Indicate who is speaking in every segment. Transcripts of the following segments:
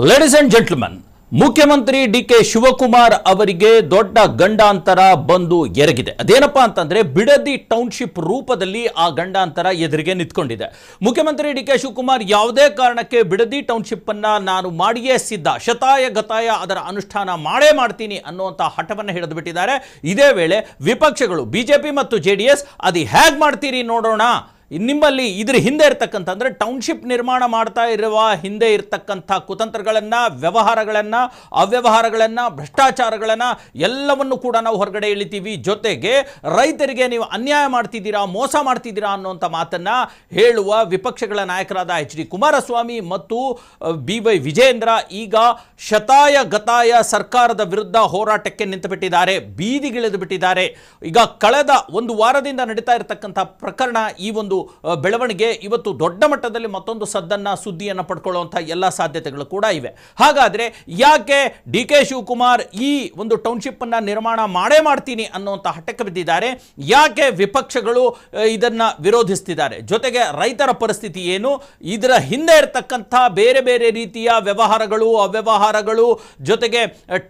Speaker 1: Ladies and gentleman, ಮುಖ್ಯಮಂತ್ರಿ ಡಿ.ಕೆ. ಶಿವಕುಮಾರ್ ಅವರಿಗೆ ದೊಡ್ಡ ಗಂಡಾಂತರ ಬಂದು ಎರಗಿದೆ. ಅದೇನಪ್ಪಾ ಅಂತಂದ್ರೆ ಬಿಡದಿ ಟೌನ್ಶಿಪ್ ರೂಪದಲ್ಲಿ ಆ ಗಂಡಾಂತರ ಎದುರಿಗೆ ನಿಂತ್ಕೊಂಡಿದೆ. ಮುಖ್ಯಮಂತ್ರಿ ಡಿ.ಕೆ. ಶಿವಕುಮಾರ್ ಯಾವುದೇ ಕಾರಣಕ್ಕೆ ಬಿಡದಿ ಟೌನ್ಶಿಪ್ ಅನ್ನ ನಾನು ಮಾಡಿಯೇ ಸಿದ್ಧ, ಶತಾಯ ಗತಾಯ ಅದರ ಅನುಷ್ಠಾನ ಮಾಡೇ ಮಾಡ್ತೀನಿ ಅನ್ನುವಂಥ ಹಠವನ್ನು ಹಿಡಿದು ಬಿಟ್ಟಿದ್ದಾರೆ. ಇದೇ ವೇಳೆ ವಿಪಕ್ಷಗಳು ಬಿಜೆಪಿ ಮತ್ತು ಜೆಡಿಎಸ್ ಅದು ಹೇಗೆ ಮಾಡ್ತೀರಿ ನೋಡೋಣ, ನಿಮ್ಮಲ್ಲಿ ಇದ್ರ ಹಿಂದೆ ಇರ್ತಕ್ಕಂಥ ಅಂದರೆ ಟೌನ್ಶಿಪ್ ನಿರ್ಮಾಣ ಮಾಡ್ತಾ ಇರುವ ಹಿಂದೆ ಇರ್ತಕ್ಕಂಥ ಕುತಂತ್ರಗಳನ್ನು, ವ್ಯವಹಾರಗಳನ್ನು, ಅವ್ಯವಹಾರಗಳನ್ನು, ಭ್ರಷ್ಟಾಚಾರಗಳನ್ನು ಎಲ್ಲವನ್ನು ಕೂಡ ನಾವು ಹೊರಗಡೆ ಇಳಿತೀವಿ. ಜೊತೆಗೆ ರೈತರಿಗೆ ನೀವು ಅನ್ಯಾಯ ಮಾಡ್ತಿದ್ದೀರಾ, ಮೋಸ ಮಾಡ್ತಿದ್ದೀರಾ ಅನ್ನುವಂಥ ಮಾತನ್ನು ಹೇಳುವ ವಿಪಕ್ಷಗಳ ನಾಯಕರಾದ ಎಚ್ ಡಿ ಕುಮಾರಸ್ವಾಮಿ ಮತ್ತು ಬಿ.ವೈ. ವಿಜಯೇಂದ್ರ ಈಗ ಶತಾಯ ಗತಾಯ ಸರ್ಕಾರದ ವಿರುದ್ಧ ಹೋರಾಟಕ್ಕೆ ನಿಂತುಬಿಟ್ಟಿದ್ದಾರೆ, ಬೀದಿಗಿಳಿದು ಬಿಟ್ಟಿದ್ದಾರೆ. ಈಗ ಕಳೆದ ಒಂದು ವಾರದಿಂದ ನಡೀತಾ ಇರತಕ್ಕಂಥ ಪ್ರಕರಣ, ಈ ಒಂದು ಬೆಳವಣಿಗೆ ಇವತ್ತು ದೊಡ್ಡ ಮಟ್ಟದಲ್ಲಿ ಮತ್ತೊಂದು ಸುದ್ದಿಯನ್ನು ಪಡ್ಕೊಳ್ಳುವಂಥ ಎಲ್ಲ ಸಾಧ್ಯತೆಗಳು ಕೂಡ ಇವೆ. ಹಾಗಾದರೆ ಯಾಕೆ ಡಿ.ಕೆ. ಶಿವಕುಮಾರ್ ಈ ಒಂದು ಟೌನ್ಶಿಪ್ ಅನ್ನು ನಿರ್ಮಾಣ ಮಾಡೇ ಮಾಡ್ತೀನಿ ಅನ್ನುವಂಥ ಹಠಕ್ಕೆ ಬಿದ್ದಿದ್ದಾರೆ? ಯಾಕೆ ವಿಪಕ್ಷಗಳು ಇದನ್ನು ವಿರೋಧಿಸ್ತಿದ್ದಾರೆ? ಜೊತೆಗೆ ರೈತರ ಪರಿಸ್ಥಿತಿ ಏನು, ಇದರ ಹಿಂದೆ ಇರತಕ್ಕಂಥ ಬೇರೆ ಬೇರೆ ರೀತಿಯ ವ್ಯವಹಾರಗಳು, ಅವ್ಯವಹಾರಗಳು, ಜೊತೆಗೆ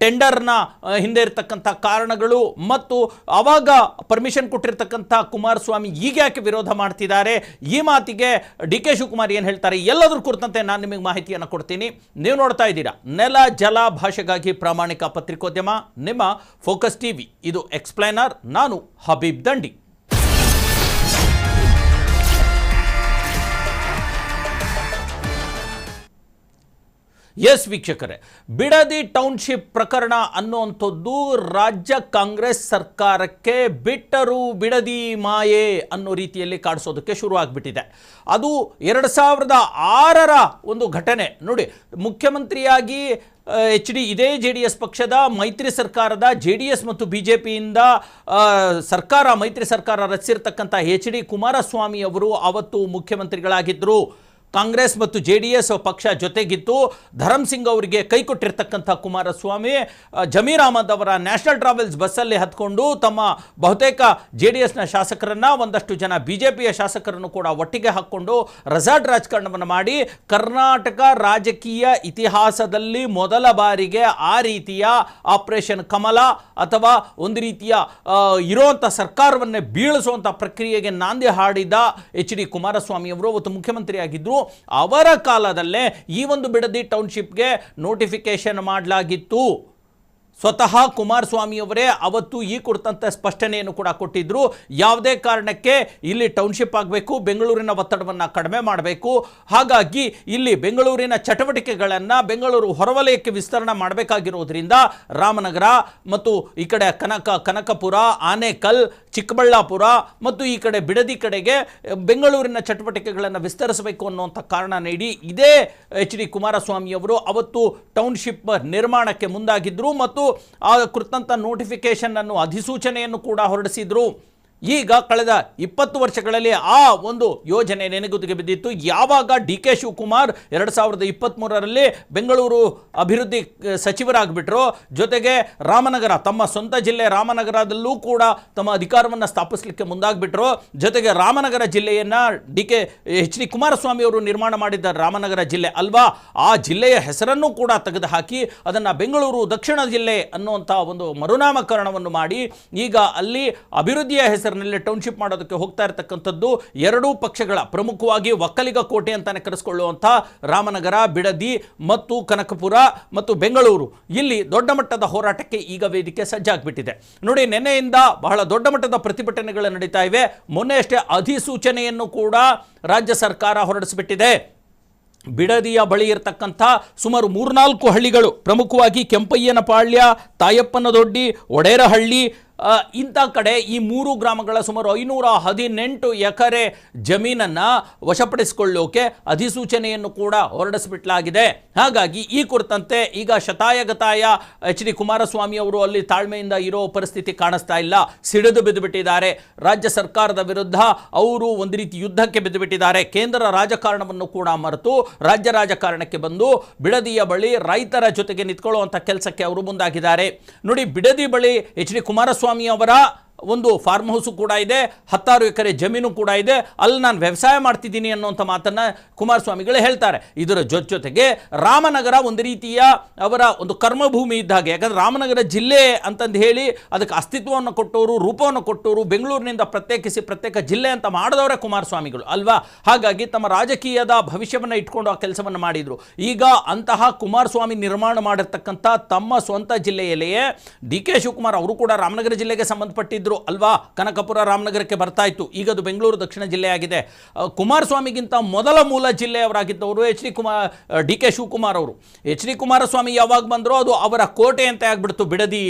Speaker 1: ಟೆಂಡರ್ನ ಹಿಂದೆ ಇರತಕ್ಕಂಥ ಕಾರಣಗಳು, ಮತ್ತು ಅವಾಗ ಪರ್ಮಿಷನ್ ಕೊಟ್ಟಿರ್ತಕ್ಕಂಥ ಕುಮಾರಸ್ವಾಮಿ ಈಗ ಯಾಕೆ ವಿರೋಧ ಮಾಡ್ತಿದ್ದಾರೆ? ಈ ಮಾತಿಗೆ ಡಿ.ಕೆ. ಶಿವಕುಮಾರ್ ಏನು ಹೇಳ್ತಾರೆ ಎಲ್ಲದರ ಕುರಿತಂತೆ ನಾನು ನಿಮಗೆ ಮಾಹಿತಿಯನ್ನು ಕೊಡ್ತೀನಿ. ನೀವು ನೋಡ್ತಾ ಇದ್ದೀರಾ ನೆಲ ಜಲ ಭಾಷೆಗಾಗಿ ಪ್ರಾಮಾಣಿಕ ಪತ್ರಿಕೋದ್ಯಮ ನಿಮ್ಮ ಫೋಕಸ್ ಟಿವಿ. ಇದು ಎಕ್ಸ್ಪ್ಲೈನರ್, ನಾನು ಹಬೀಬ್ ದಂಡಿ. ಎಸ್ ವೀಕ್ಷಕರೇ, ಬಿಡದಿ ಟೌನ್ಶಿಪ್ ಪ್ರಕರಣ ಅನ್ನುವಂಥದ್ದು ರಾಜ್ಯ ಕಾಂಗ್ರೆಸ್ ಸರ್ಕಾರಕ್ಕೆ ಬಿಟ್ಟರು ಬಿಡದಿ ಮಾಯೆ ಅನ್ನೋ ರೀತಿಯಲ್ಲಿ ಕಾಡಿಸೋದಕ್ಕೆ ಶುರುವಾಗ್ಬಿಟ್ಟಿದೆ. ಅದು 2006ರ ಒಂದು ಘಟನೆ ನೋಡಿ. ಮುಖ್ಯಮಂತ್ರಿಯಾಗಿ ಇದೇ ಜೆಡಿಎಸ್ ಪಕ್ಷದ ಮೈತ್ರಿ ಸರ್ಕಾರದ ಜೆಡಿಎಸ್ ಮತ್ತು ಬಿಜೆಪಿಯಿಂದ ಮೈತ್ರಿ ಸರ್ಕಾರ ರಚಿಸಿರ್ತಕ್ಕಂಥ ಎಚ್ ಡಿ ಕುಮಾರಸ್ವಾಮಿ ಅವರು ಅವತ್ತು ಮುಖ್ಯಮಂತ್ರಿಗಳಾಗಿದ್ದರು. ಕಾಂಗ್ರೆಸ್ ಮತ್ತು ಜೆಡಿಎಸ್ ಪಕ್ಷ ಜೊತೆಗಿತ್ತು. ಧರಮ್ ಸಿಂಗ್ ಅವರಿಗೆ ಕೈ ಕೊಟ್ಟಿರ್ತಕ್ಕಂಥ ಕುಮಾರಸ್ವಾಮಿ ಜಮೀರ್ ಅಹಮದ್ ಅವರ ನ್ಯಾಷನಲ್ ಟ್ರಾವೆಲ್ಸ್ ಬಸ್ಸಲ್ಲಿ ಹತ್ಕೊಂಡು ತಮ್ಮ ಬಹುತೇಕ ಜೆಡಿಎಸ್ನ ಶಾಸಕರನ್ನ, ಒಂದಷ್ಟು ಜನ ಬಿಜೆಪಿಯ ಶಾಸಕರನ್ನು ಕೂಡ ಒಟ್ಟಿಗೆ ಹಾಕ್ಕೊಂಡು ರೆಸಾರ್ಟ್ ರಾಜಕಾರಣವನ್ನು ಮಾಡಿ ಕರ್ನಾಟಕ ರಾಜಕೀಯ ಇತಿಹಾಸದಲ್ಲಿ ಮೊದಲ ಬಾರಿಗೆ ಆ ರೀತಿಯ ಆಪರೇಷನ್ ಕಮಲ ಅಥವಾ ಒಂದು ರೀತಿಯ ಇರುವಂಥ ಸರ್ಕಾರವನ್ನೇ ಬೀಳಿಸುವಂಥ ಪ್ರಕ್ರಿಯೆಗೆ ನಾಂದಿ ಹಾಡಿದ ಎಚ್ ಡಿ ಕುಮಾರಸ್ವಾಮಿ ಅವರು ಅವತ್ತು ಮುಖ್ಯಮಂತ್ರಿಯಾಗಿದ್ದರು. ಅವರ ಕಾಲದಲ್ಲೇ ಈ ಒಂದು ಬಿಡದಿ ಟೌನ್ಶಿಪ್ಗೆ ನೋಟಿಫಿಕೇಶನ್ ಮಾಡಲಾಗಿತ್ತು. ಸ್ವತಃ ಕುಮಾರಸ್ವಾಮಿ ಅವರೇ ಅವತ್ತು ಈ ಕುರಿತಂತೆ ಸ್ಪಷ್ಟನೆಯನ್ನು ಕೂಡ ಕೊಟ್ಟಿದ್ದರು. ಯಾವುದೇ ಕಾರಣಕ್ಕೆ ಇಲ್ಲಿ ಟೌನ್ಶಿಪ್ ಆಗಬೇಕು, ಬೆಂಗಳೂರಿನ ಒತ್ತಡವನ್ನು ಕಡಿಮೆ ಮಾಡಬೇಕು, ಹಾಗಾಗಿ ಇಲ್ಲಿ ಬೆಂಗಳೂರಿನ ಚಟುವಟಿಕೆಗಳನ್ನು ಬೆಂಗಳೂರು ಹೊರವಲಯಕ್ಕೆ ವಿಸ್ತರಣೆ ಮಾಡಬೇಕಾಗಿರೋದ್ರಿಂದ ರಾಮನಗರ ಮತ್ತು ಈ ಕಡೆ ಕನಕಪುರ, ಆನೇಕಲ್, ಚಿಕ್ಕಬಳ್ಳಾಪುರ ಮತ್ತು ಈ ಕಡೆ ಬಿಡದಿ ಕಡೆಗೆ ಬೆಂಗಳೂರಿನ ಚಟುವಟಿಕೆಗಳನ್ನು ವಿಸ್ತರಿಸಬೇಕು ಅನ್ನುವಂಥ ಕಾರಣ ನೀಡಿ ಇದೇ ಎಚ್ ಡಿ ಕುಮಾರಸ್ವಾಮಿ ಅವರು ಅವತ್ತು ಟೌನ್ಶಿಪ್ ನಿರ್ಮಾಣಕ್ಕೆ ಮುಂದಾಗಿದ್ದರು ಮತ್ತು ಆ ಕುರಿತಂತ ನೋಟಿಫಿಕೇಶನ್ ಅನ್ನು, ಅಧಿಸೂಚನೆಯನ್ನು ಕೂಡ ಹೊರಡಿಸಿದ್ರು. ಈಗ ಕಳೆದ 20 ವರ್ಷಗಳಲ್ಲಿ ಆ ಒಂದು ಯೋಜನೆ ನೆನೆಗುದಿಗೆ ಬಿದ್ದಿತ್ತು. ಯಾವಾಗ ಡಿ.ಕೆ. ಶಿವಕುಮಾರ್ 2023ರಲ್ಲಿ ಬೆಂಗಳೂರು ಅಭಿವೃದ್ಧಿ ಸಚಿವರಾಗ್ಬಿಟ್ರು, ಜೊತೆಗೆ ರಾಮನಗರ, ತಮ್ಮ ಸ್ವಂತ ಜಿಲ್ಲೆ ರಾಮನಗರದಲ್ಲೂ ಕೂಡ ತಮ್ಮ ಅಧಿಕಾರವನ್ನು ಸ್ಥಾಪಿಸಲಿಕ್ಕೆ ಮುಂದಾಗ್ಬಿಟ್ರು. ಜೊತೆಗೆ ರಾಮನಗರ ಜಿಲ್ಲೆಯನ್ನು ಎಚ್ ಡಿ ಕುಮಾರಸ್ವಾಮಿ ಅವರು ನಿರ್ಮಾಣ ಮಾಡಿದ್ದ ರಾಮನಗರ ಜಿಲ್ಲೆ ಅಲ್ವಾ, ಆ ಜಿಲ್ಲೆಯ ಹೆಸರನ್ನು ಕೂಡ ತೆಗೆದುಹಾಕಿ ಅದನ್ನು ಬೆಂಗಳೂರು ದಕ್ಷಿಣ ಜಿಲ್ಲೆ ಅನ್ನುವಂಥ ಒಂದು ಮರುನಾಮಕರಣವನ್ನು ಮಾಡಿ ಈಗ ಅಲ್ಲಿ ಅಭಿವೃದ್ಧಿಯ ಹೆಸರಿನಲ್ಲಿ ಟೌನ್ಶಿಪ್ ಮಾಡೋದಕ್ಕೆ ಹೋಗ್ತಾ ಇರತಕ್ಕಂಥದ್ದು ಎರಡೂ ಪಕ್ಷಗಳ, ಪ್ರಮುಖವಾಗಿ ಒಕ್ಕಲಿಗ ಕೋಟೆ ಅಂತಾನೆ ಕರೆಸಿಕೊಳ್ಳುವಂಥ ರಾಮನಗರ, ಬಿಡದಿ ಮತ್ತು ಕನಕಪುರ ಮತ್ತು ಬೆಂಗಳೂರು, ಇಲ್ಲಿ ದೊಡ್ಡ ಮಟ್ಟದ ಹೋರಾಟಕ್ಕೆ ಈಗ ವೇದಿಕೆ ಸಜ್ಜಾಗ್ಬಿಟ್ಟಿದೆ. ನೋಡಿ, ನಿನ್ನೆಯಿಂದ ಬಹಳ ದೊಡ್ಡ ಮಟ್ಟದ ಪ್ರತಿಭಟನೆಗಳು ನಡೀತಾ ಇವೆ. ಮೊನ್ನೆ ಅಷ್ಟೇ ಅಧಿಸೂಚನೆಯನ್ನು ಕೂಡ ರಾಜ್ಯ ಸರ್ಕಾರ ಹೊರಡಿಸಿಬಿಟ್ಟಿದೆ. ಬಿಡದಿಯ ಬಳಿ ಇರತಕ್ಕಂಥ ಸುಮಾರು 3-4 ಹಳ್ಳಿಗಳು, ಪ್ರಮುಖವಾಗಿ ಕೆಂಪಯ್ಯನಪಾಳ್ಯ, ತಾಯಪ್ಪನದೊಡ್ಡಿ, ಒಡೇರಹಳ್ಳಿ, ಇಂಥ ಕಡೆ ಈ 3 ಗ್ರಾಮಗಳ ಸುಮಾರು 518 ಎಕರೆ ಜಮೀನನ್ನು ವಶಪಡಿಸಿಕೊಳ್ಳೋಕೆ ಅಧಿಸೂಚನೆಯನ್ನು ಕೂಡ ಹೊರಡಿಸಿಬಿಡಲಾಗಿದೆ. ಹಾಗಾಗಿ ಈ ಕುರಿತಂತೆ ಈಗ ಶತಾಯಗತಾಯ ಎಚ್ ಡಿ ಕುಮಾರಸ್ವಾಮಿ ಅವರು ಅಲ್ಲಿ ತಾಳ್ಮೆಯಿಂದ ಇರೋ ಪರಿಸ್ಥಿತಿ ಕಾಣಿಸ್ತಾ ಇಲ್ಲ, ಸಿಡಿದು ಬಿದ್ದುಬಿಟ್ಟಿದ್ದಾರೆ. ರಾಜ್ಯ ಸರ್ಕಾರದ ವಿರುದ್ಧ ಅವರು ಒಂದು ರೀತಿ ಯುದ್ಧಕ್ಕೆ ಬಿದ್ದುಬಿಟ್ಟಿದ್ದಾರೆ. ಕೇಂದ್ರ ರಾಜಕಾರಣವನ್ನು ಕೂಡ ಮರೆತು ರಾಜ್ಯ ರಾಜಕಾರಣಕ್ಕೆ ಬಂದು ಬಿಡದಿಯ ಬಳಿ ರೈತರ ಜೊತೆಗೆ ನಿಂತ್ಕೊಳ್ಳುವಂಥ ಕೆಲಸಕ್ಕೆ ಅವರು ಮುಂದಾಗಿದ್ದಾರೆ. ನೋಡಿ, ಬಿಡದಿ ಬಳಿ ಎಚ್ ಡಿ ಕುಮಾರಸ್ವಾಮಿ ಅವರ ಒಂದು ಫಾರ್ಮ್ ಹೌಸು ಕೂಡ ಇದೆ, 10 ಎಕರೆ ಜಮೀನು ಕೂಡ ಇದೆ, ಅಲ್ಲಿ ನಾನು ವ್ಯವಸಾಯ ಮಾಡ್ತಿದ್ದೀನಿ ಅನ್ನುವಂಥ ಮಾತನ್ನು ಕುಮಾರಸ್ವಾಮಿಗಳು ಹೇಳ್ತಾರೆ. ಇದರ ಜೊತೆಗೆ ರಾಮನಗರ ಒಂದು ರೀತಿಯ ಅವರ ಒಂದು ಕರ್ಮಭೂಮಿ ಇದ್ದ ಹಾಗೆ. ಯಾಕಂದರೆ ರಾಮನಗರ ಜಿಲ್ಲೆ ಅಂತಂದು ಹೇಳಿ ಅದಕ್ಕೆ ಅಸ್ತಿತ್ವವನ್ನು ಕೊಟ್ಟವರು, ರೂಪವನ್ನು ಕೊಟ್ಟವರು, ಬೆಂಗಳೂರಿನಿಂದ ಪ್ರತ್ಯೇಕಿಸಿ ಪ್ರತ್ಯೇಕ ಜಿಲ್ಲೆ ಅಂತ ಮಾಡಿದವರೇ ಕುಮಾರಸ್ವಾಮಿಗಳು ಅಲ್ವಾ. ಹಾಗಾಗಿ ತಮ್ಮ ರಾಜಕೀಯದ ಭವಿಷ್ಯವನ್ನು ಇಟ್ಕೊಂಡು ಆ ಕೆಲಸವನ್ನು ಮಾಡಿದರು. ಈಗ ಅಂತಹ ಕುಮಾರಸ್ವಾಮಿ ನಿರ್ಮಾಣ ಮಾಡಿರ್ತಕ್ಕಂಥ ತಮ್ಮ ಸ್ವಂತ ಜಿಲ್ಲೆಯಲ್ಲಿಯೇ ಡಿ ಕೆ ಶಿವಕುಮಾರ್ ಅವರು ಕೂಡ ರಾಮನಗರ ಜಿಲ್ಲೆಗೆ ಸಂಬಂಧಪಟ್ಟಿದ್ದರು ಅಲ್ವಾ. ಕನಕಪುರ ರಾಮನಗರಕ್ಕೆ ಬರ್ತಾ ಇತ್ತು, ಈಗ ಅದು ಬೆಂಗಳೂರು ದಕ್ಷಿಣ ಜಿಲ್ಲೆ ಆಗಿದೆ. ಕುಮಾರಸ್ವಾಮಿಗಿಂತ ಮೊದಲ ಮೂಲ ಜಿಲ್ಲೆಯವರಾಗಿದ್ದವರು ಡಿ ಕೆ ಶಿವಕುಮಾರ್ ಅವರು. ಎಚ್ ಡಿ ಕುಮಾರಸ್ವಾಮಿ ಯಾವಾಗ ಬಂದರೂ ಅದು ಅವರ ಕೋಟೆ ಅಂತ ಆಗ್ಬಿಡ್ತು. ಬಿಡದಿ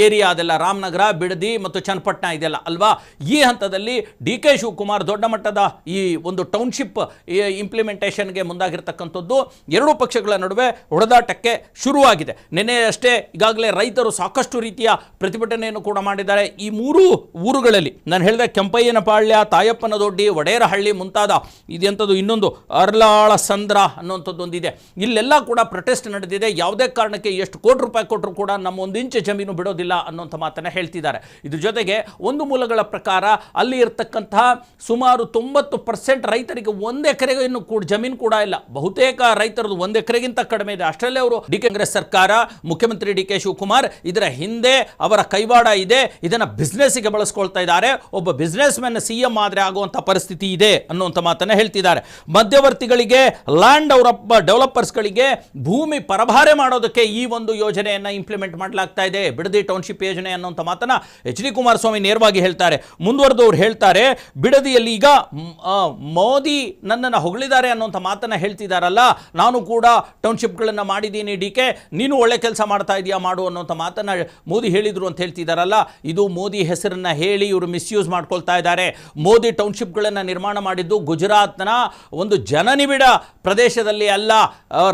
Speaker 1: ಏರಿಯಾ ಅದೆಲ್ಲ, ರಾಮನಗರ, ಬಿಡದಿ ಮತ್ತು ಚನ್ನಪಟ್ಟಣ ಇದೆಲ್ಲ ಅಲ್ವಾ. ಈ ಹಂತದಲ್ಲಿ ಡಿ ಕೆ ಶಿವಕುಮಾರ್ ದೊಡ್ಡ ಮಟ್ಟದ ಈ ಒಂದು ಟೌನ್ಶಿಪ್ ಇಂಪ್ಲಿಮೆಂಟೇಷನ್ಗೆ ಮುಂದಾಗಿರ್ತಕ್ಕಂಥದ್ದು ಎರಡೂ ಪಕ್ಷಗಳ ನಡುವೆ ಹೊಡೆದಾಟಕ್ಕೆ ಶುರುವಾಗಿದೆ. ನಿನ್ನೆ ಅಷ್ಟೇ ಈಗಾಗಲೇ ರೈತರು ಸಾಕಷ್ಟು ರೀತಿಯ ಪ್ರತಿಭಟನೆಯನ್ನು ಕೂಡ ಮಾಡಿದ್ದಾರೆ. ಈ 3 ಊರುಗಳಲ್ಲಿ ನಾನು ಹೇಳಿದೆ, ಕೆಂಪಯ್ಯನಪಾಳ್ಯ, ತಾಯಪ್ಪನದೊಡ್ಡಿ, ವಡೇರಹಳ್ಳಿ ಮುಂತಾದ ಇದೆಂಥದ್ದು ಇನ್ನೊಂದು ಅರ್ಲಾಳ ಸಂದ್ರ ಅನ್ನುವಂಥದ್ದು ಒಂದಿದೆ. ಇಲ್ಲೆಲ್ಲ ಕೂಡ ಪ್ರೊಟೆಸ್ಟ್ ನಡೆದಿದೆ. ಯಾವುದೇ ಕಾರಣಕ್ಕೆ ಎಷ್ಟು ಕೋಟಿ ರೂಪಾಯಿ ಕೊಟ್ಟರು ಕೂಡ ನಮ್ಮ 1 ಇಂಚು ಜಮೀನು ಬಿಡೋದಿಲ್ಲ ಅನ್ನುವಂಥ ಮಾತನ್ನು ಹೇಳ್ತಿದ್ದಾರೆ. ಇದ್ರ ಜೊತೆಗೆ ಒಂದು ಮೂಲಗಳ ಪ್ರಕಾರ ಅಲ್ಲಿ ಇರತಕ್ಕಂತಹ ಸುಮಾರು 90% ರೈತರಿಗೆ 1 ಎಕರೆಗೂ ಕೂಡ ಜಮೀನು ಕೂಡ ಇಲ್ಲ. ಬಹುತೇಕ ರೈತರದು 1 ಎಕರೆಗಿಂತ ಕಡಿಮೆ ಇದೆ. ಅಷ್ಟರಲ್ಲೇ ಅವರು ಕಾಂಗ್ರೆಸ್ ಸರ್ಕಾರ, ಮುಖ್ಯಮಂತ್ರಿ ಡಿ ಕೆ ಶಿವಕುಮಾರ್ ಇದರ ಹಿಂದೆ ಅವರ ಕೈವಾಡ ಇದೆ. ಇದನ್ನು ಬಿಸ್ನೆಸ್ಗೆ ಬಳಸ್ಕೊಳ್ತಾ ಇದ್ದಾರೆ. ಒಬ್ಬ ಬಿಸ್ನೆಸ್ ಮ್ಯಾನ್ ಸಿಎಂ ಆದರೆ ಆಗುವಂಥ ಪರಿಸ್ಥಿತಿ ಇದೆ ಅನ್ನುವಂಥ ಮಾತನ್ನು ಹೇಳ್ತಿದ್ದಾರೆ. ಮಧ್ಯವರ್ತಿಗಳಿಗೆ, ಲ್ಯಾಂಡ್ ಡೆವಲಪರ್ಸ್ಗಳಿಗೆ ಭೂಮಿ ಪರಭಾರೆ ಮಾಡೋದಕ್ಕೆ ಈ ಒಂದು ಯೋಜನೆಯನ್ನು ಇಂಪ್ಲಿಮೆಂಟ್ ಮಾಡಲಾಗ್ತಾ ಇದೆ, ಬಿಡದಿ ಟೌನ್ಶಿಪ್ ಯೋಜನೆ ಅನ್ನುವಂಥ ಮಾತನ್ನು ಎಚ್ ಡಿ ಕುಮಾರಸ್ವಾಮಿ ನೇರವಾಗಿ ಹೇಳ್ತಾರೆ. ಮುಂದುವರೆದವರು ಹೇಳ್ತಾರೆ, ಬಿಡದಿಯಲ್ಲಿ ಈಗ ಮೋದಿ ನನ್ನನ್ನು ಹೊಗಳಿದ್ದಾರೆ ಅನ್ನುವಂಥ ಮಾತನ್ನು ಹೇಳ್ತಿದ್ದಾರಲ್ಲ, ನಾನು ಕೂಡ ಟೌನ್ಶಿಪ್ಗಳನ್ನು ಮಾಡಿದ್ದೀನಿ, ಡಿ ಕೆ ನೀನು ಒಳ್ಳೆ ಕೆಲಸ ಮಾಡ್ತಾ ಇದೆಯಾ ಮಾಡು ಅನ್ನುವಂಥ ಮಾತನ್ನು ಮೋದಿ ಹೇಳಿದರು ಅಂತ ಹೇಳ್ತಿದ್ದಾರಲ್ಲ. ಇದು ಮೋದಿ ಹೆಸರನ್ನು ಹೇಳಿ ಇವರು ಮಿಸ್ಯೂಸ್ ಮಾಡ್ಕೊಳ್ತಾ ಇದ್ದಾರೆ. ಮೋದಿ ಟೌನ್ಶಿಪ್ಗಳನ್ನು ನಿರ್ಮಾಣ ಮಾಡಿದ್ದು ಗುಜರಾತ್ನ ಒಂದು ಜನನಿಬಿಡ ಪ್ರದೇಶದಲ್ಲಿ ಅಲ್ಲ,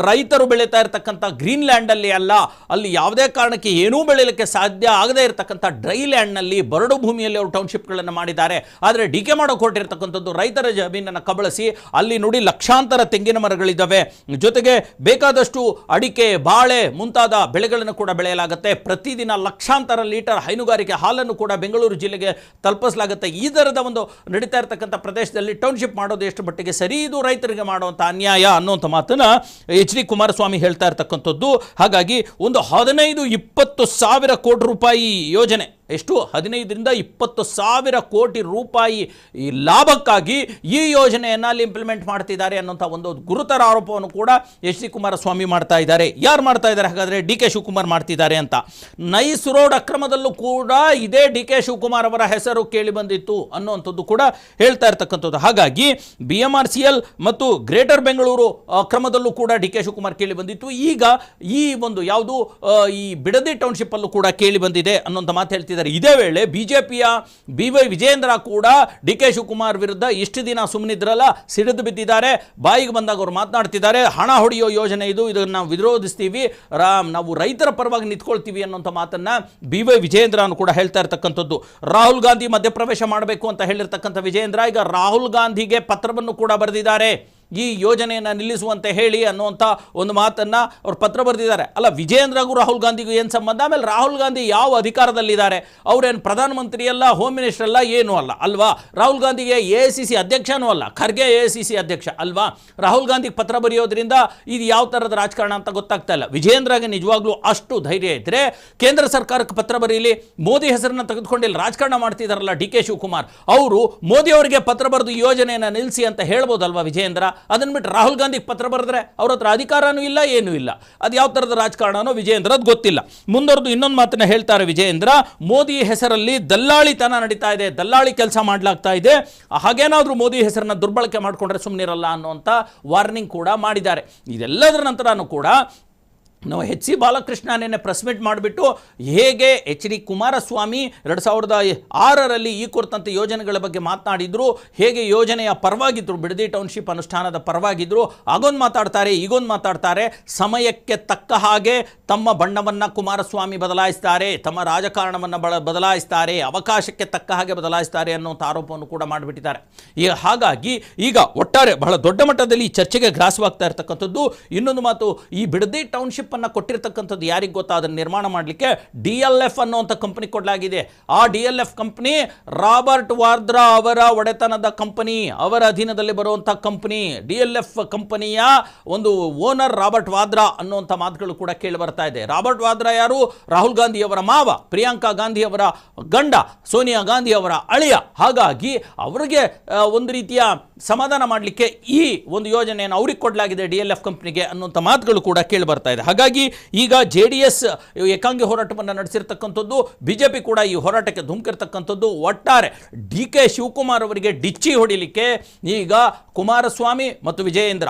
Speaker 1: ರೈತರು ಬೆಳೀತಾ ಇರತಕ್ಕಂಥ ಗ್ರೀನ್ ಲ್ಯಾಂಡಲ್ಲಿ ಅಲ್ಲ. ಅಲ್ಲಿ ಯಾವುದೇ ಕಾರಣಕ್ಕೆ ಏನೂ ಬೆಳೀಲಿಕ್ಕೆ ಸಾಧ್ಯ ಆಗದೇ ಇರತಕ್ಕಂಥ ಡ್ರೈ ಲ್ಯಾಂಡ್ನಲ್ಲಿ, ಬರಡು ಭೂಮಿಯಲ್ಲಿ ಅವರು ಟೌನ್ಶಿಪ್ಗಳನ್ನು ಮಾಡಿದ್ದಾರೆ. ಆದರೆ ಡಿ ಕೆ ಮಾಡೋ ಕೊಟ್ಟಿರ್ತಕ್ಕಂಥದ್ದು ರೈತರ ಜಮೀನನ್ನು ಕಬಳಿಸಿ ಅಲ್ಲಿ ನೋಡಿ ಲಕ್ಷಾಂತರ ತೆಂಗಿನ ಮರಗಳಿದ್ದಾವೆ, ಜೊತೆಗೆ ಬೇಕಾದಷ್ಟು ಅಡಿಕೆ, ಬಾಳೆ ಮುಂತಾದ ಬೆಳೆಗಳನ್ನು ಕೂಡ ಬೆಳೆಯಲಾಗುತ್ತೆ. ಪ್ರತಿದಿನ ಲಕ್ಷಾಂತರ ಲೀಟರ್ ಹೈನುಗಾರಿಕೆ ಹಾಲನ್ನು ಕೂಡ ಬೆಂಗಳೂರು ಜಿಲ್ಲೆಗೆ ತಲುಪಿಸಲಾಗುತ್ತೆ. ಈ ಥರದ ಒಂದು ನಡೀತಾ ಇರತಕ್ಕಂಥ ಪ್ರದೇಶದಲ್ಲಿ ಟೌನ್ಶಿಪ್ ಮಾಡೋದು ಎಷ್ಟು ಮಟ್ಟಿಗೆ ಸರಿ, ಇದು ರೈತರಿಗೆ ಮಾಡುವಂಥ ಅನ್ಯಾಯ ಅನ್ನುವಂಥ ಮಾತನ್ನು ಎಚ್ ಡಿ ಕುಮಾರಸ್ವಾಮಿ ಹೇಳ್ತಾ ಇರ್ತಕ್ಕಂಥದ್ದು. ಹಾಗಾಗಿ ಒಂದು 15-20 ಸಾವಿರ ಕೋಟಿ ರೂಪಾಯಿ ಯೋಜನೆ, ಎಷ್ಟು 15ರಿಂದ 20 ಸಾವಿರ ಕೋಟಿ ರೂಪಾಯಿ ಈ ಲಾಭಕ್ಕಾಗಿ ಈ ಯೋಜನೆಯನ್ನು ಅಲ್ಲಿ ಇಂಪ್ಲಿಮೆಂಟ್ ಮಾಡ್ತಿದ್ದಾರೆ ಅನ್ನೋಂಥ ಒಂದು ಗುರುತರ ಆರೋಪವನ್ನು ಕೂಡ ಎಚ್ ಡಿ ಕುಮಾರಸ್ವಾಮಿ ಮಾಡ್ತಾ ಇದ್ದಾರೆ. ಯಾರು ಮಾಡ್ತಾ ಇದ್ದಾರೆ ಹಾಗಾದರೆ? ಡಿ ಕೆ ಶಿವಕುಮಾರ್ ಮಾಡ್ತಿದ್ದಾರೆ ಅಂತ. ನೈಸ್ ರೋಡ್ ಅಕ್ರಮದಲ್ಲೂ ಕೂಡ ಇದೇ ಡಿ ಕೆ ಶಿವಕುಮಾರ್ ಅವರ ಹೆಸರು ಕೇಳಿ ಬಂದಿತ್ತು ಅನ್ನುವಂಥದ್ದು ಕೂಡ ಹೇಳ್ತಾ ಇರ್ತಕ್ಕಂಥದ್ದು. ಹಾಗಾಗಿ BMRCL ಮತ್ತು ಗ್ರೇಟರ್ ಬೆಂಗಳೂರು ಅಕ್ರಮದಲ್ಲೂ ಕೂಡ ಡಿ ಕೆ ಶಿವಕುಮಾರ್ ಕೇಳಿ ಬಂದಿತ್ತು. ಈಗ ಈ ಒಂದು ಯಾವುದು ಈ ಬಿಡದಿ ಟೌನ್ಶಿಪ್ ಅಲ್ಲೂ ಕೂಡ ಕೇಳಿ ಬಂದಿದೆ ಅನ್ನೋಂಥ ಮಾತು ಹೇಳ್ತಿದ್ದಾರೆ. ಇದೇ ವೇಳೆ ಬಿಜೆಪಿಯ BY ವಿಜಯೇಂದ್ರ ಕೂಡ ಡಿ ಕೆ ಶಿವಕುಮಾರ್ ವಿರುದ್ಧ ಇಷ್ಟು ದಿನ ಸುಮ್ಮನಿದ್ರಲ್ಲ, ಸಿಡಿದು ಬಿದ್ದಿದ್ದಾರೆ. ಬಾಯಿಗೆ ಬಂದಾಗ ಅವರು ಮಾತನಾಡ್ತಿದ್ದಾರೆ, ಹಣ ಹೊಡೆಯೋ ಯೋಜನೆ ಇದು, ಇದನ್ನು ನಾವು ವಿರೋಧಿಸ್ತೀವಿ, ನಾವು ರೈತರ ಪರವಾಗಿ ನಿಂತ್ಕೊಳ್ತೀವಿ ಅನ್ನೋಂಥ ಮಾತನ್ನು BY ವಿಜಯೇಂದ್ರ ಕೂಡ ಹೇಳ್ತಾ ಇರ್ತಕ್ಕಂಥದ್ದು. ರಾಹುಲ್ ಗಾಂಧಿ ಮಧ್ಯಪ್ರವೇಶ ಮಾಡಬೇಕು ಅಂತ ಹೇಳಿರ್ತಕ್ಕಂಥ ವಿಜಯೇಂದ್ರ ಈಗ ರಾಹುಲ್ ಗಾಂಧಿಗೆ ಪತ್ರವನ್ನು ಕೂಡ ಬರೆದಿದ್ದಾರೆ. ಈ ಯೋಜನೆಯನ್ನು ನಿಲ್ಲಿಸುವಂತೆ ಹೇಳಿ ಅನ್ನುವಂಥ ಒಂದು ಮಾತನ್ನು ಅವ್ರು ಪತ್ರ ಬರೆದಿದ್ದಾರೆ. ಅಲ್ಲ, ವಿಜಯೇಂದ್ರಗೂ ರಾಹುಲ್ ಗಾಂಧಿಗೂ ಏನು ಸಂಬಂಧ? ಆಮೇಲೆ ರಾಹುಲ್ ಗಾಂಧಿ ಯಾವ ಅಧಿಕಾರದಲ್ಲಿದ್ದಾರೆ? ಅವರೇನು ಪ್ರಧಾನಮಂತ್ರಿ ಅಲ್ಲ, ಹೋಮ್ ಮಿನಿಸ್ಟರ್ ಅಲ್ಲ, ಏನೂ ಅಲ್ಲ ಅಲ್ವಾ. ರಾಹುಲ್ ಗಾಂಧಿಗೆ AICC ಅಧ್ಯಕ್ಷನೂ ಅಲ್ಲ, ಖರ್ಗೆ AICC ಅಧ್ಯಕ್ಷ ಅಲ್ವಾ. ರಾಹುಲ್ ಗಾಂಧಿಗೆ ಪತ್ರ ಬರೆಯೋದ್ರಿಂದ ಇದು ಯಾವ ಥರದ ರಾಜಕಾರಣ ಅಂತ ಗೊತ್ತಾಗ್ತಾ ಇಲ್ಲ. ವಿಜಯೇಂದ್ರಗೆ ನಿಜವಾಗ್ಲೂ ಅಷ್ಟು ಧೈರ್ಯ ಇದ್ದರೆ ಕೇಂದ್ರ ಸರ್ಕಾರಕ್ಕೆ ಪತ್ರ ಬರೀಲಿ. ಮೋದಿ ಹೆಸರನ್ನು ತೆಗೆದುಕೊಂಡು ಇಲ್ಲಿ ರಾಜಕಾರಣ ಮಾಡ್ತಿದ್ದಾರಲ್ಲ ಡಿ ಕೆ ಶಿವಕುಮಾರ್, ಅವರು ಮೋದಿ ಅವರಿಗೆ ಪತ್ರ ಬರೆದು ಯೋಜನೆಯನ್ನು ನಿಲ್ಲಿಸಿ ಅಂತ ಹೇಳ್ಬೋದಲ್ವಾ ವಿಜಯೇಂದ್ರ? ಅದನ್ನು ಬಿಟ್ಟು ರಾಹುಲ್ ಗಾಂಧಿಗೆ ಪತ್ರ ಬರೆದ್ರೆ ಅವ್ರ ಹತ್ರ ಅಧಿಕಾರನೂ ಇಲ್ಲ, ಏನೂ ಇಲ್ಲ. ಅದು ಯಾವ ಥರದ ರಾಜಕಾರಣನೋ ವಿಜಯೇಂದ್ರ ಅದು ಗೊತ್ತಿಲ್ಲ. ಮುಂದುವರೆದು ಇನ್ನೊಂದು ಮಾತನ್ನ ಹೇಳ್ತಾರೆ ವಿಜಯೇಂದ್ರ, ಮೋದಿ ಹೆಸರಲ್ಲಿ ದಲ್ಲಾಳಿತನ ನಡೀತಾ ಇದೆ, ದಲ್ಲಾಳಿ ಕೆಲಸ ಮಾಡಲಾಗ್ತಾ ಇದೆ, ಹಾಗೇನಾದರೂ ಮೋದಿ ಹೆಸರನ್ನ ದುರ್ಬಳಕೆ ಮಾಡಿಕೊಂಡ್ರೆ ಸುಮ್ಮನಿರಲ್ಲ ಅನ್ನುವಂಥ ವಾರ್ನಿಂಗ್ ಕೂಡ ಮಾಡಿದ್ದಾರೆ. ಇದೆಲ್ಲದರ ನಂತರನೂ ಕೂಡ ನಾವು ಎಚ್ ಸಿ ಬಾಲಕೃಷ್ಣ ನಿನ್ನೆ ಪ್ರೆಸ್ ಮೀಟ್ ಮಾಡಿಬಿಟ್ಟು ಹೇಗೆ ಎಚ್ ಡಿ ಕುಮಾರಸ್ವಾಮಿ 2006ರಲ್ಲಿ ಈ ಕುರಿತಂತೆ ಯೋಜನೆಗಳ ಬಗ್ಗೆ ಮಾತನಾಡಿದ್ರು, ಹೇಗೆ ಯೋಜನೆಯ ಪರವಾಗಿದ್ದರು, ಬಿಡದಿ ಟೌನ್ಶಿಪ್ ಅನುಷ್ಠಾನದ ಪರವಾಗಿದ್ದರು, ಆಗೊಂದು ಮಾತಾಡ್ತಾರೆ, ಈಗೊಂದು ಮಾತಾಡ್ತಾರೆ. ಸಮಯಕ್ಕೆ ತಕ್ಕ ಹಾಗೆ ತಮ್ಮ ಬಣ್ಣವನ್ನು ಕುಮಾರಸ್ವಾಮಿ ಬದಲಾಯಿಸ್ತಾರೆ, ತಮ್ಮ ರಾಜಕಾರಣವನ್ನು ಬದಲಾಯಿಸ್ತಾರೆ, ಅವಕಾಶಕ್ಕೆ ತಕ್ಕ ಹಾಗೆ ಬದಲಾಯಿಸ್ತಾರೆ ಅನ್ನೋಂಥ ಆರೋಪವನ್ನು ಕೂಡ ಮಾಡಿಬಿಟ್ಟಿದ್ದಾರೆ. ಹಾಗಾಗಿ ಈಗ ಒಟ್ಟಾರೆ ಬಹಳ ದೊಡ್ಡ ಮಟ್ಟದಲ್ಲಿ ಈ ಚರ್ಚೆಗೆ ಗ್ರಾಸವಾಗ್ತಾ ಇರ್ತಕ್ಕಂಥದ್ದು. ಇನ್ನೊಂದು ಮಾತು, ಈ ಬಿಡದಿ ಟೌನ್ಶಿಪ್ ಅನ್ನು ಕೊಟ್ಟಿರ್ತಕ್ಕಂಥದ್ದು ಯಾರಿಗೆ ಗೊತ್ತಾ? ಅದನ್ನು ನಿರ್ಮಾಣ ಮಾಡಲಿಕ್ಕೆ DLF ಅನ್ನುವಂಥ ಕಂಪನಿ ಕೊಡಲಾಗಿದೆ. ಆ DLF ಕಂಪನಿ ರಾಬರ್ಟ್ ವಾದ್ರಾ ಅವರ ಒಡೆತನದ ಕಂಪನಿ, ಅವರ ಅಧೀನದಲ್ಲಿ ಬರುವಂಥ ಕಂಪನಿ. DLF ಕಂಪನಿಯ ಒಂದು ಓನರ್ ರಾಬರ್ಟ್ ವಾದ್ರಾ ಅನ್ನುವಂಥ ಮಾತುಗಳು ಕೂಡ ಕೇಳಿ ಬರ್ತಾ ಇದೆ. ರಾಬರ್ಟ್ ವಾದ್ರಾ ಯಾರು? ರಾಹುಲ್ ಗಾಂಧಿ ಅವರ ಮಾವ, ಪ್ರಿಯಾಂಕಾ ಗಾಂಧಿ ಅವರ ಗಂಡ, ಸೋನಿಯಾ ಗಾಂಧಿ ಅವರ ಅಳಿಯ. ಹಾಗಾಗಿ ಅವರಿಗೆ ಒಂದು ರೀತಿಯ ಸಮಾಧಾನ ಮಾಡಲಿಕ್ಕೆ ಈ ಒಂದು ಯೋಜನೆಯನ್ನು ಅವ್ರಿಗೆ ಕೊಡಲಾಗಿದೆ DLF ಕಂಪನಿಗೆ ಅನ್ನುವಂಥ ಮಾತುಗಳು ಕೂಡ ಕೇಳಿ ಬರ್ತಾ ಇದೆ. ಹಾಗಾಗಿ ಈಗ JDS ಏಕಾಂಗಿ ಹೋರಾಟವನ್ನು ನಡೆಸಿರ್ತಕ್ಕಂಥದ್ದು, BJP ಕೂಡ ಈ ಹೋರಾಟಕ್ಕೆ ಧುಮುಕಿರ್ತಕ್ಕಂಥದ್ದು. ಒಟ್ಟಾರೆ DK ಶಿವಕುಮಾರ್ ಅವರಿಗೆ ಡಿಚ್ಚಿ ಹೊಡಿಲಿಕ್ಕೆ ಈಗ ಕುಮಾರಸ್ವಾಮಿ ಮತ್ತು ವಿಜಯೇಂದ್ರ,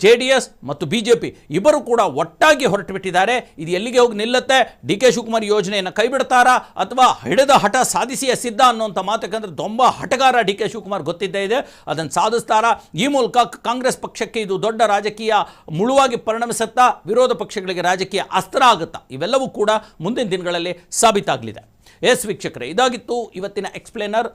Speaker 1: JDS ಮತ್ತು BJP ಇಬ್ಬರು ಕೂಡ ಒಟ್ಟಾಗಿ ಹೊರಟು ಬಿಟ್ಟಿದ್ದಾರೆ. ಇದು ಎಲ್ಲಿಗೆ ಹೋಗಿ ನಿಲ್ಲುತ್ತೆ? DK ಶಿವಕುಮಾರ್ ಯೋಜನೆಯನ್ನು ಕೈ ಬಿಡ್ತಾರಾ ಅಥವಾ ಹಿಡಿದ ಹಠ ಸಾಧಿಸಿಯೇ ಸಿದ್ಧ ಅನ್ನುವಂಥ ಮಾತು. ಯಾಕಂದ್ರೆ ತುಂಬ ಹಠಗಾರ DK ಶಿವಕುಮಾರ್ ಗೊತ್ತಿದ್ದೇ ಇದೆ, ಅದನ್ನು ಸಾಧಿಸ್ತಾರಾ? ಈ ಮೂಲಕ ಕಾಂಗ್ರೆಸ್ ಪಕ್ಷಕ್ಕೆ ಇದು ದೊಡ್ಡ ರಾಜಕೀಯ ಮುಳುವಾಗಿ ಪರಿಣಮಿಸುತ್ತಾ? ವಿರೋಧ ಪಕ್ಷಗಳಿಗೆ ರಾಜಕೀಯ ಅಸ್ತ್ರ ಆಗುತ್ತಾ? ಇವೆಲ್ಲವೂ ಕೂಡ ಮುಂದಿನ ದಿನಗಳಲ್ಲಿ ಸಾಬೀತಾಗಲಿದೆ. ಎಸ್ ವೀಕ್ಷಕರೇ, ಇದಾಗಿತ್ತು ಇವತ್ತಿನ ಎಕ್ಸ್ಪ್ಲೇನರ್.